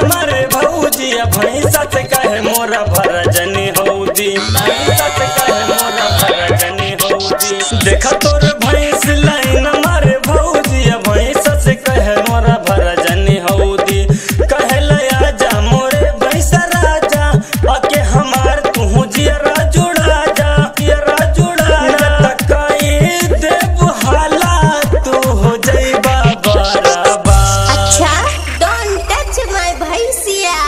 मारे भौजी भैंसा से कहे मोरा भरजनी हौदी, भैंसा से कहे मोरा भरजनी हौदी। देखा तोर भैंस लाइन मारे भौजी भैंसा से कहे मोरा भरजनी हौदी। कहे लया जा मोरे भैंसा राजा आके हमार तू जियरा जुड़ा जा, जियरा जुड़ा जा कई देव हाला तू हो जाइबा बराबर। अच्छा डोंट टच माय भैंसिया।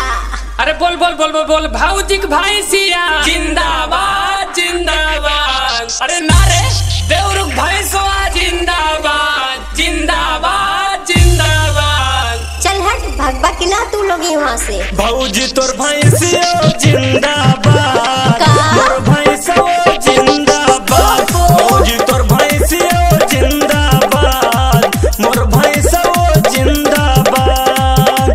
अरे बोल बोल बोल बोल बोल भौजी की भैंसिया जिंदाबाद जिंदाबाद। अरे नारे देवरुख भैंसवा जिंदाबाद जिंदाबाद जिंदाबाद। चल हट भगवा कि ना तू लोग यहाँ से। भौजी तोर भैंसिया जिंदाबाद, तोर भैंसिया जिंदाबाद, भौजी तोर भैंसिया जिंदाबाद, मोर भैंसिया जिंदाबाद।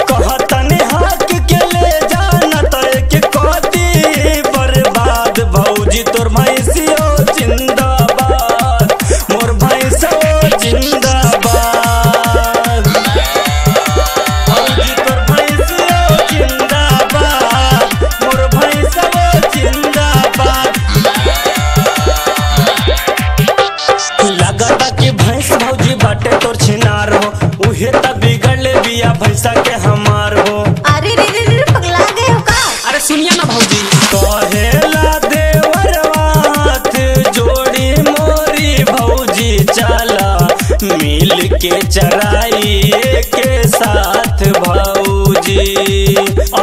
कहतनी हाक के ले जाना तो एक कोती बर्बाद। भौजी तोर भैंसिया जिंदाबाद, मोर भैंसिया जिंदाबाद। भौजी तोर भैंसिया जिंदाबाद, मोर भैंसिया जिंदाबाद। लगता कि भैंस भौजी बाटे तोर छिनार हो, उहे त बिगड़ले बिया भैंसा के हमार हो। अरे रे रे रे पगला गए हो का? अरे सुनिए ना भौजी कहेला देवरवात जोड़ी मोरी भौजी चला मिल के चराई के साथ भौजी।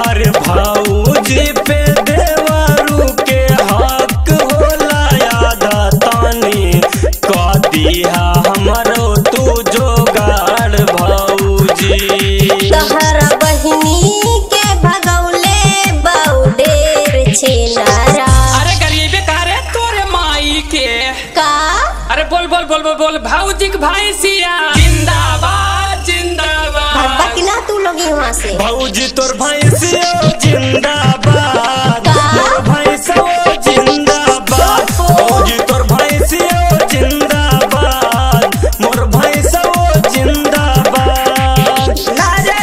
अरे भौजी पे देवरू के हक होला यादा तानी कदिया हमरो तू जोगाड़ भौजी। तहरा बहिनी के भगौले बौडेर छेनारा। अरे गरीबे कारे तोरे माई के का? अरे बोल बोल बोल बोल बोल भौजी की भैंसिया जिंदाबाद जिंदाबाद। भगवा कि ना तू लोग यहाँ से। भौजी तोर भैंसिया जिंदाबाद, मोर भैंसिया जिंदाबाद, भौजी तोर भैंसिया जिंदाबाद, मोर भैंसिया जिंदाबाद। नारे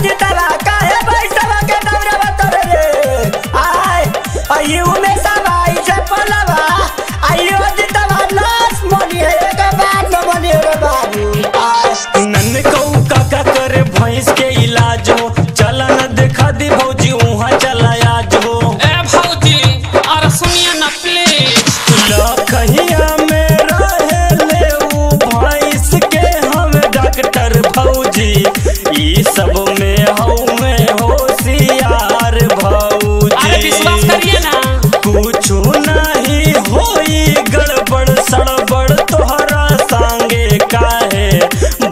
जितला काहे भैंसिया के दौड़वा तोरे रे आय आयु में सवाई चपलवा आयु जितवा लाश मोनिए के बाद न मोनिए रे बाबू। आय नन को काका करे भैंस के इलाज हो, चला न देखा दी भौजी वहाँ चला आज हो। ए भौजी अरे सुनिए ना प्लीज। लखहिया में रहे ले उ भैंस के हम डॉक्टर भौजी, ई सब में हमें होशियार भौजी। अरे विश्वास करिए ना कुछो नहीं होई गड़बड़ सड़बड़ तोहरा संगे काहे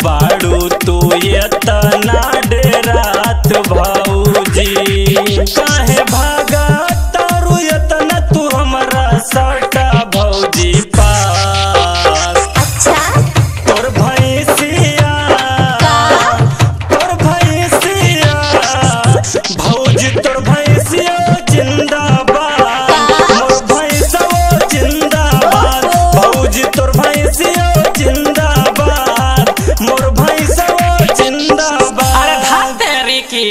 बाड़ू तू एतना डेरात भौजी। काहे भागा तारू एतना तू हमरा सटा भौजी पास। अच्छा तोर भैंसिया तोर भैंसिया भौजी तोर भैंसिया जिंदाबाद, मोर भैंसिया जिंदाबाद, भौजी तोर भैंसिया जिंदाबाद, मोर भैंसिया जिंदाबाद। अरे धार तेरी की